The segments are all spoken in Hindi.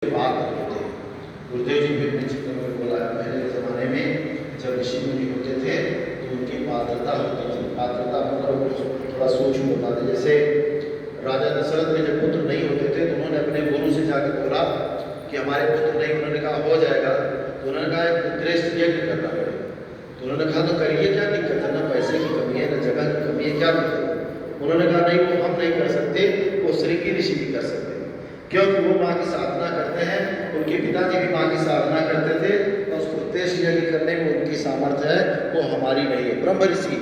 बात करते थे। गुरुदेव जी भी अपने चित्र में बोला है, पहले के ज़माने में जब ऋषि मुनि होते थे तो उनकी पात्रता होती थी। पात्रता मतलब थोड़ा सूक्ष्म होता था। जैसे राजा दशरथ के जब पुत्र नहीं होते थे तो उन्होंने अपने गुरु से जाकर बोला कि हमारे पुत्र नहीं, उन्होंने कहा हो जाएगा। तो उन्होंने कहा एक उत्कृष्ट यज्ञ करना पड़ेगा। तो उन्होंने कहा तो करिए, क्या दिक्कत है, ना पैसे की कमी है ना जगह की कमी है, क्या दिक्कत है। उन्होंने कहा नहीं, वो हम नहीं कर सकते, वो श्रृंगी ऋषि भी कर सकते हैं, क्योंकि वो माँ की साधना करते हैं। उनके पिताजी भी माँ की साधना करते थे और उस उत्कृष्ट यज्ञ करने में उनकी सामर्थ्य है, वो हमारी नहीं है। ब्रह्म ऋषि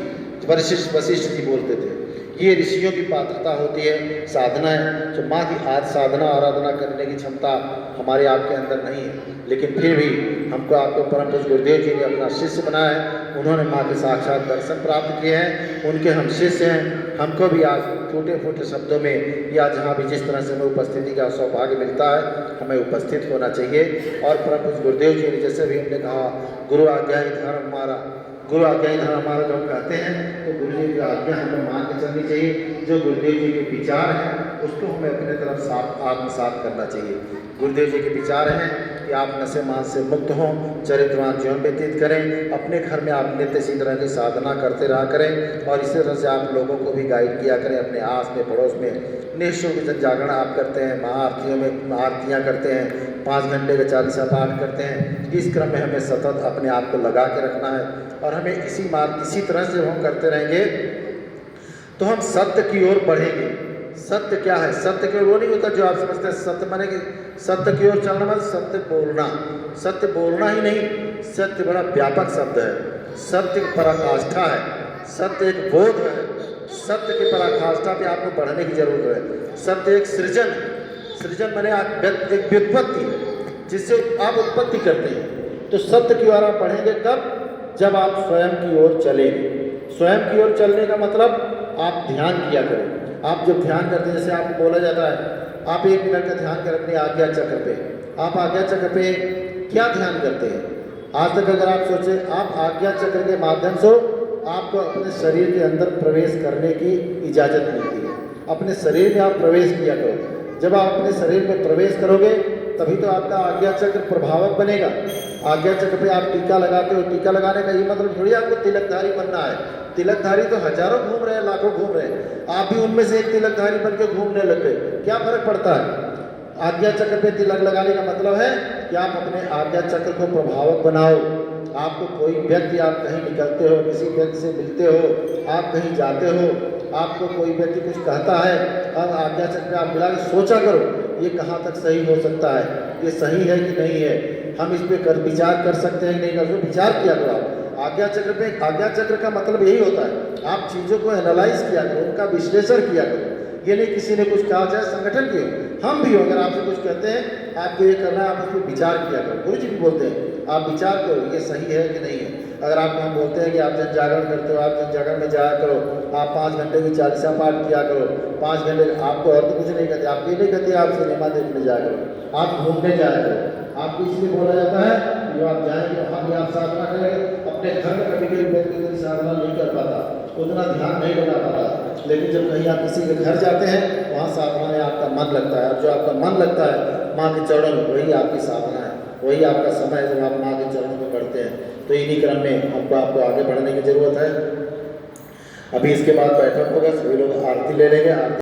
वशिष्ठ जी बोलते थे ये ऋषियों की पात्रता होती है, साधना है। जो माँ की आज साधना आराधना करने की क्षमता हमारे आपके अंदर नहीं है, लेकिन फिर भी हमको आपको परम पूज्य गुरुदेव जी ने अपना शिष्य बनाया है। उन्होंने माँ के साक्षात दर्शन प्राप्त किए हैं, उनके हम शिष्य हैं। हमको भी आज छोटे छोटे शब्दों में या जहाँ भी जिस तरह से हमें उपस्थिति का सौभाग्य मिलता है हमें उपस्थित होना चाहिए। और परम पूज्य गुरुदेव जी ने जैसे भी हमने कहा गुरु आज्ञा ही धर्म हमारा, गुरु आज्ञा ही धर्म हमारा जब कहते हैं तो गुरु जी की आज्ञा हमें मान के चलनी चाहिए। जो गुरुदेव जी के विचार हैं उसको हमें अपने तरफ साफ आत्मसात करना चाहिए। गुरुदेव जी के विचार हैं कि आप नशे मान से मुक्त हों, चरित्रवान जीवन व्यतीत करें, अपने घर में आप नित्य इसी तरह की साधना करते रहा करें और इसी तरह से आप लोगों को भी गाइड किया करें। अपने आस में पड़ोस में निःशुल्क जन जागरण आप करते हैं, महाआरतियों में आरतियाँ करते हैं, 5 घंटे का 40 पाठ करते हैं। इस क्रम में हमें सतत अपने आप को लगा के रखना है और हमें इसी तरह से हम करते रहेंगे तो हम सत्य की ओर बढ़ेंगे। सत्य क्या है? सत्य की ओर वो नहीं होता जो आप समझते हैं सत्य माने कि सत्य की ओर चलना मतलब सत्य बोलना। सत्य बोलना ही नहीं, सत्य बड़ा व्यापक शब्द है। सत्य की पराकाष्ठा है, सत्य एक बोध है। सत्य की पराकाष्ठा पे आपको बढ़ने की जरूरत है। सत्य एक सृजन, सृजन माने एक व्युत्पत्ति जिससे आप उत्पत्ति करते हैं। तो सत्य की ओर आप बढ़ेंगे कब? जब आप स्वयं की ओर चलेंगे। स्वयं की ओर चलने का मतलब आप ध्यान किया करें। आप जब ध्यान करते हैं, जैसे आपको बोला जाता है आप 1 मिनट का ध्यान करें अपने आज्ञा चक्र पे। आप आज्ञा चक्र पे क्या ध्यान करते हैं? आज तक अगर आप सोचें, आप आज्ञा चक्र के माध्यम से आपको अपने शरीर के अंदर प्रवेश करने की इजाज़त मिलती है। अपने शरीर में आप प्रवेश किया करो। जब आप अपने शरीर में प्रवेश करोगे तभी तो आपका आज्ञा चक्र प्रभावक बनेगा। आज्ञा चक्र पे आप टीका लगाते हो, टीका लगाने का ये मतलब थोड़ी आपको तिलकधारी बनना है। तिलकधारी तो हजारों घूम रहे हैं, लाखों घूम रहे हैं, आप भी उनमें से एक तिलकधारी बन के घूमने लग गए, क्या फर्क पड़ता है? आज्ञा चक्र पे तिलक लगाने का मतलब है कि आप अपने आज्ञा चक्र को प्रभावक बनाओ। आपको कोई व्यक्ति, आप कहीं निकलते हो, किसी व्यक्ति से मिलते हो, आप कहीं जाते हो, आपको कोई व्यक्ति कुछ कहता है, अब आज्ञा चक्र आप मिला के सोचा करो ये कहाँ तक सही हो सकता है, ये सही है कि नहीं है, हम इस पर विचार कर सकते हैं कि नहीं कर सकते, विचार किया करो आप आज्ञा चक्र पे। आज्ञा चक्र का मतलब यही होता है आप चीज़ों को एनालाइज किया करो, उनका विश्लेषण किया करो। ये नहीं किसी ने कुछ कहा, चाहे संगठन के हो, हम भी हो, अगर आपसे कुछ कहते हैं आपको ये करना है, आप उस पर विचार किया करो। गुरु जी भी बोलते हैं आप विचार करो ये सही है कि नहीं है। अगर आपको हम बोलते हैं कि आप जन जागरण करते हो, आप जन जागरण में जाया करो, आप 5 घंटे की 40 पाठ किया करो, 5 घंटे आपको और तो कुछ नहीं कहते, आप ये नहीं कहते आप सिनेमा देखने जाया करो, आप घूमने जाया करो। आपको इसलिए बोला जाता है जो आप जाएंगे वहाँ भी आप साधना करेंगे। अपने घर में कभी कभी व्यक्ति उतनी साधना नहीं कर पाता, उतना ध्यान नहीं लगा पाता, लेकिन जब कहीं आप किसी के घर जाते हैं वहाँ साधना में आपका मन लगता है। और जो आपका मन लगता है माँ के चरणों में, वही आपकी साधना है, वही आपका समय है जब आप माँ के चरणों में बढ़ते हैं। तो इन्हीं क्रम में हमको आपको आगे बढ़ने की जरूरत है। अभी इसके बाद बैठक होगा, सभी लोग आरती ले लेंगे। आरती